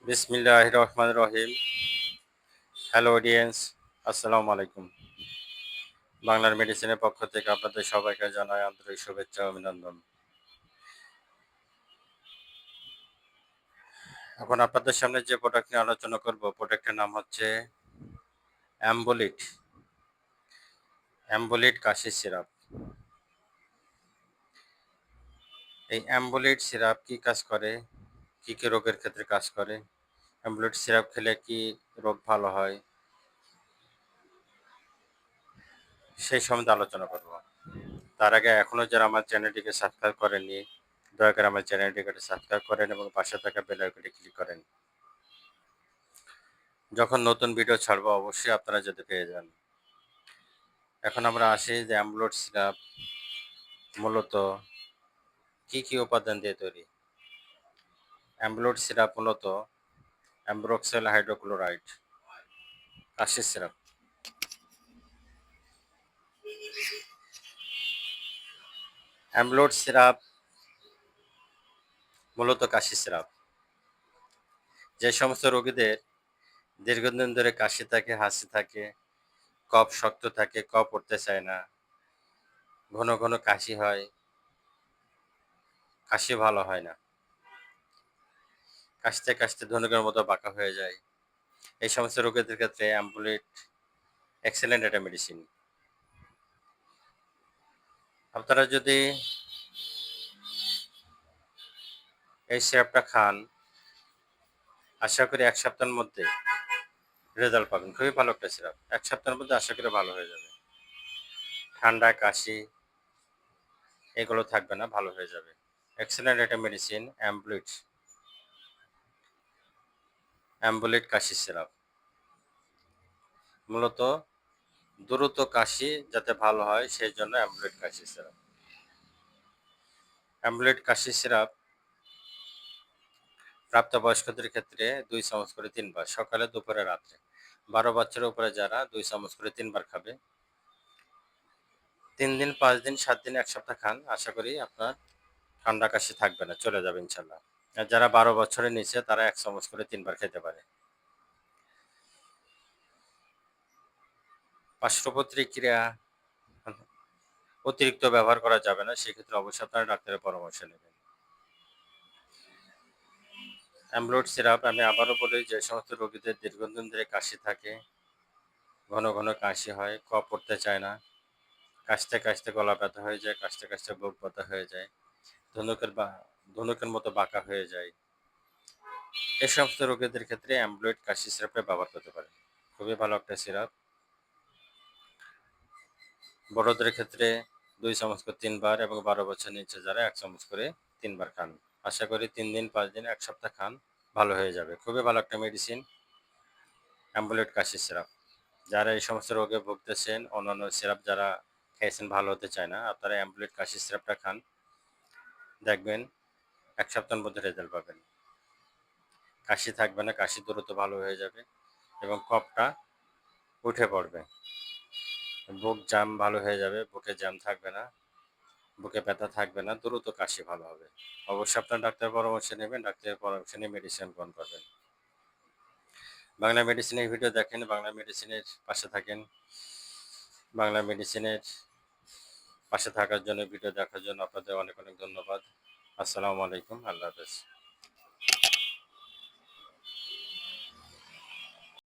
বিসমিল্লাহির রহমানির রহিম। Hello audience, আসসালামু আলাইকুম। বাংলার মেডিসিনের পক্ষ থেকে আপনাদের সবাইকে জানাই আন্তরিক শুভেচ্ছা ও অভিনন্দন। এখন আপনাদের সামনে যে প্রোডাক্ট নিয়ে আলোচনা করব, প্রোডাক্টের নাম হচ্ছে অ্যাম্বুলিট। অ্যাম্বুলিট কাশি সিরাপ। এই অ্যাম্বুলিট সিরাপ কি কাজ করে, কি কি রোগের ক্ষেত্রে কাজ করে, অ্যাম্বুলিট সিরাপ খেলে কি রোগ ভালো হয়, সেই সম্বন্ধে আলোচনা করব। তার আগে এখনও যারা আমার চ্যানেলটিকে সাবস্ক্রাইব করেননি, দয়া করে আমার চ্যানেলটিকে সাবস্ক্রাইব করেন এবং পাশে থাকা বেল আইকনটি ক্লিক করেন। যখন নতুন ভিডিও ছাড়বো অবশ্যই আপনারা যাতে পেয়ে যান। এখন আমরা আসি যে অ্যাম্বুলিট সিরাপ মূলত কি কি উপাদান দিয়ে তৈরি। অ্যাম্বুলিট সিরাপ মূলত অ্যাম্ব্রোক্সিল হাইড্রোক্লোরাইড কাশির সিরাপ। অ্যাম্বুলিট সিরাপ মূলত কাশি সিরাপ। যে সমস্ত রোগীদের দীর্ঘদিন ধরে কাশি থাকে, হাঁচি থাকে, কফ শক্ত থাকে, কফ উঠতে চায় না, ঘন ঘন কাশি হয়, কাশি ভালো হয় না, কাশতে কাশতে ধনুকের মতো বাঁকা হয়ে যায়, এই সমস্ত রোগীদের ক্ষেত্রে অ্যাম্বুলিট এক্সেলেন্ট একটা মেডিসিন। আপনারা যদি এই সিরাপটা খান, আশা করি 1 সপ্তাহের মধ্যে রেজাল্ট পাবেন। খুবই ভালো একটা সিরাপ। 1 সপ্তাহের মধ্যে আশা করি ভালো হয়ে যাবে। ঠান্ডা, কাশি এগুলো থাকবে না, ভালো হয়ে যাবে। এক্সেলেন্ট একটা মেডিসিন অ্যাম্বুলিট। অ্যাম্বুলিট কাশি সিরাপ। মূলত দ্রুত কাশি যাতে ভালো হয় সেই জন্য অ্যাম্বুলিট কাশি সিরাপ। অ্যাম্বুলিট কাশি সিরাপ প্রাপ্তবয়স্কদের ক্ষেত্রে 2 চামচ করে 3 বার, সকালে, দুপুরে, রাত্রে। 12 বছরের উপরে যারা 2 চামচ করে 3 বার খাবে। 3 দিন, 5 দিন, 7 দিন, 1 সপ্তাহ খান, আশা করি আপনার ঠান্ডা কাশি থাকবে না, চলে যাবে ইনশাল্লাহ। আর যারা 12 বছরের নিচে তারা 1 চামচ করে 3 বার খেতে পারে। পার্শ্ব প্রতিক্রিয়া অতিরিক্ত ব্যবহার করা যাবে না, সেক্ষেত্রে অবশ্যই আপনারা ডাক্তারের পরামর্শ নেবেন। অ্যাম্বুলিট সিরাপ আমি আবারও বলি, যে সমস্ত রোগীদের দীর্ঘদিন ধরে কাশি থাকে, ঘন ঘন কাশি হয়, কফ পড়তে চায় না, কাশতে কাশতে গলা ব্যথা হয়ে যায়, কাশতে কাশতে বুক ব্যথা হয়ে যায়, ধনুকের মতো বাঁকা হয়ে যায়, এই সমস্ত রোগীদের ক্ষেত্রে অ্যাম্বুলিট কাশি সিরাপটা ব্যবহার করতে পারে। খুবই ভালো একটা সিরাপ। বড়দের ক্ষেত্রে 2 চামচ করে 3 বার এবং 12 বছর নিচে যারা 1 চামচ করে 3 বার খান। আশা করি 3 দিন, 5 দিন, 1 সপ্তাহ খান, ভালো হয়ে যাবে। খুবই ভালো একটা মেডিসিন অ্যাম্বুলিট কাশি সিরাপ। যারা এই সমস্ত রোগে ভুগতেছেন, অন্যান্য সিরাপ যারা খেয়েছেন ভালো হতে চায় না, আপনারা অ্যাম্বুলিট কাশি সিরাপটা খান, দেখবেন 1 সপ্তাহের মধ্যে রেজাল্ট পাবেন। কাশি থাকবে না, কাশি দ্রুত ভালো হয়ে যাবে এবং কফটা উঠে পড়বে। বুক জাম ভালো হয়ে যাবে, বুকে জ্যাম থাকবে না, বুকে ব্যথা থাকবে না, দ্রুত কাশি ভালো হবে। অবশ্যই আপনার ডাক্তারের পরামর্শ নেবেন, ডাক্তারের পরামর্শ নিয়ে মেডিসিন গ্রহণ করবেন। বাংলা মেডিসিনের ভিডিও দেখেন, বাংলা মেডিসিনের পাশে থাকেন। বাংলা মেডিসিনের পাশে থাকার জন্য, ভিডিও দেখার জন্য আপনাদের অনেক অনেক ধন্যবাদ। আসসালামু আলাইকুম, আল্লাহ হাফেজ।